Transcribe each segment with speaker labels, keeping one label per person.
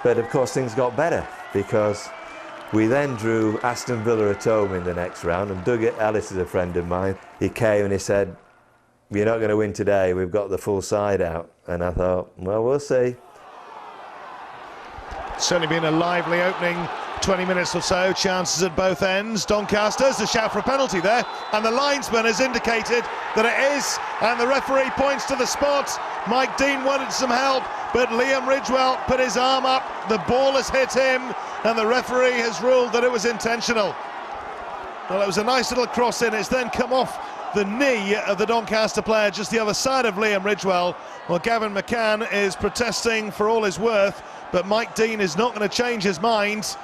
Speaker 1: But of course things got better because we then drew Aston Villa at home in the next round, and Doug Ellis is a friend of mine. He came and he said, "You're not going to win today, we've got the full side out." And I thought, well, we'll see.
Speaker 2: Certainly been a lively opening 20 minutes or so, chances at both ends. Doncaster's a shout for a penalty there, and the linesman has indicated that it is, and the referee points to the spot. Mike Dean wanted some help, but Liam Ridgewell put his arm up, the ball has hit him, and the referee has ruled that it was intentional. Well, it was a nice little cross in, it's then come off the knee of the Doncaster player just the other side of Liam Ridgewell. Well, Gavin McCann is protesting for all his worth, but Mike Dean is not going to change his mind.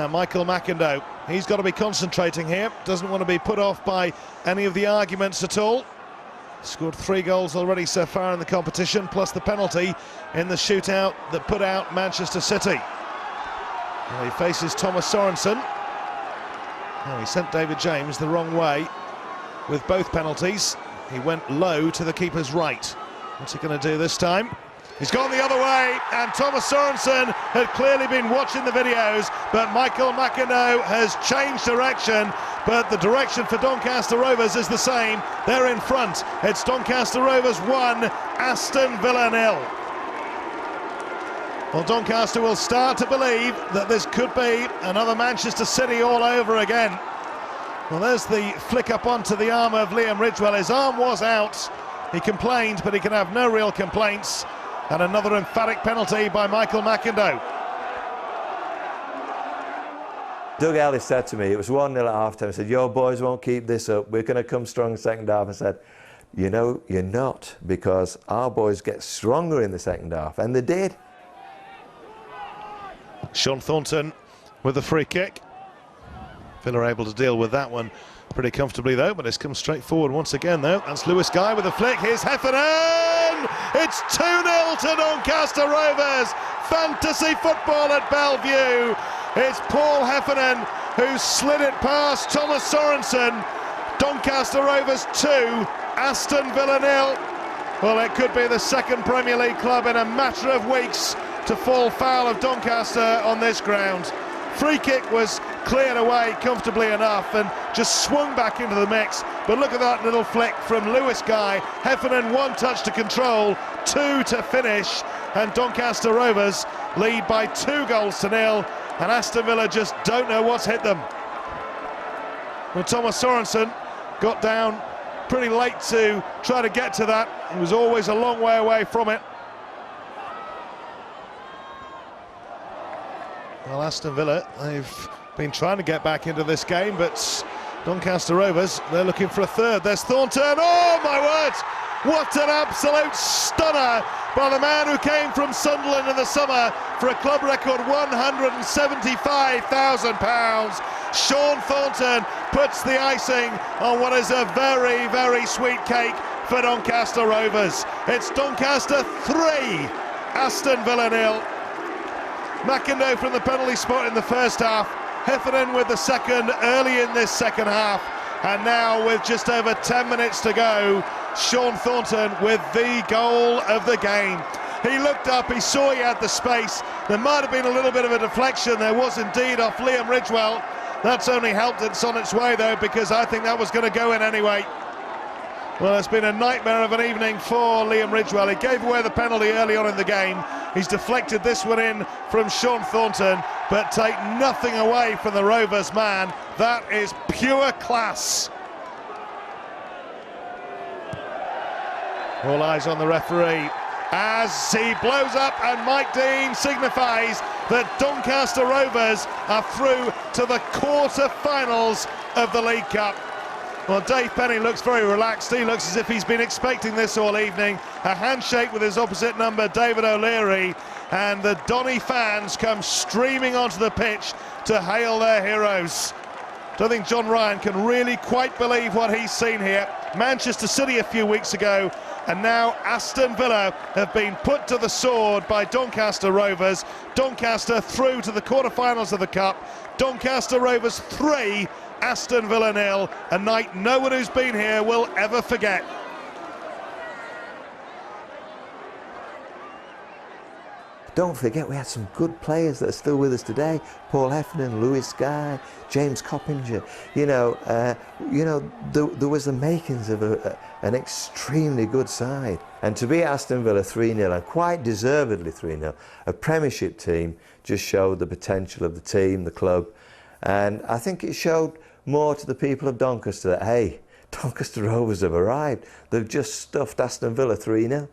Speaker 2: Michael McIndoe, he's got to be concentrating here, doesn't want to be put off by any of the arguments at all. Scored 3 goals already so far in the competition, plus the penalty in the shootout that put out Manchester City. Well, he faces Thomas Sorensen. Oh, he sent David James the wrong way with both penalties. He went low to the keeper's right. What's he going to do this time? He's gone the other way, and Thomas Sorensen had clearly been watching the videos, but Michael McIndoe has changed direction, but the direction for Doncaster Rovers is the same. They're in front. It's Doncaster Rovers 1, Aston Villa 0. Well, Doncaster will start to believe that this could be another Manchester City all over again. Well, there's the flick up onto the arm of Liam Ridgewell. His arm was out. He complained, but he can have no real complaints. And another emphatic penalty by Michael McIndoe.
Speaker 1: Doug Ellis said to me, it was 1-0 at half-time, he said, "Your boys won't keep this up, we're going to come strong second half." I said, "You know, you're not, because our boys get stronger in the second half," and they did.
Speaker 2: Sean Thornton with the free kick. Villa able to deal with that one pretty comfortably though, but it's come straight forward once again though. That's Lewis Guy with a flick. Here's Heffernan! It's 2-0 to Doncaster Rovers. Fantasy football at Belle Vue. It's Paul Heffernan who slid it past Thomas Sorensen. Doncaster Rovers 2, Aston Villa 0. Well, it could be the second Premier League club in a matter of weeks to fall foul of Doncaster on this ground. Free kick was cleared away comfortably enough and just swung back into the mix. But look at that little flick from Lewis Guy. Heffernan 1 touch to control, 2 to finish, and Doncaster Rovers lead by 2 goals to 0, and Aston Villa just don't know what's hit them. Well, Thomas Sorensen got down pretty late to try to get to that. He was always a long way away from it. Well, Aston Villa, they've been trying to get back into this game, but Doncaster Rovers, they're looking for a third. There's Thornton. Oh, my word! What an absolute stunner by the man who came from Sunderland in the summer for a club record £175,000. Sean Thornton puts the icing on what is a very, very sweet cake for Doncaster Rovers. It's Doncaster 3, Aston Villa 0. McIndoe from the penalty spot in the first half, Heffernan with the second early in this second half, and now with just over 10 minutes to go, Sean Thornton with the goal of the game. He looked up, he saw he had the space. There might have been a little bit of a deflection, there was indeed, off Liam Ridgewell. That's only helped it's on its way though, because I think that was going to go in anyway. Well, it's been a nightmare of an evening for Liam Ridgewell. He gave away the penalty early on in the game. He's deflected this one in from Sean Thornton, but take nothing away from the Rovers man. That is pure class. All eyes on the referee as he blows up, and Mike Dean signifies that Doncaster Rovers are through to the quarter-finals of the League Cup. Well, Dave Penny looks very relaxed. He looks as if he's been expecting this all evening. A handshake with his opposite number, David O'Leary, and the Donny fans come streaming onto the pitch to hail their heroes. Don't think John Ryan can really quite believe what he's seen here. Manchester City a few weeks ago, and now Aston Villa have been put to the sword by Doncaster Rovers. Doncaster through to the quarter-finals of the Cup. Doncaster Rovers 3, Aston Villa 0, a night no one who's been here will ever forget.
Speaker 1: don't forget we had some good players that are still with us today. Paul Heffernan, Lewis Guy, James Coppinger. There was the makings of an extremely good side. And to beat Aston Villa 3-0, and quite deservedly 3-0, a Premiership team, just showed the potential of the team, the club. And I think it showed more to the people of Doncaster that, hey, Doncaster Rovers have arrived. They've just stuffed Aston Villa 3-0.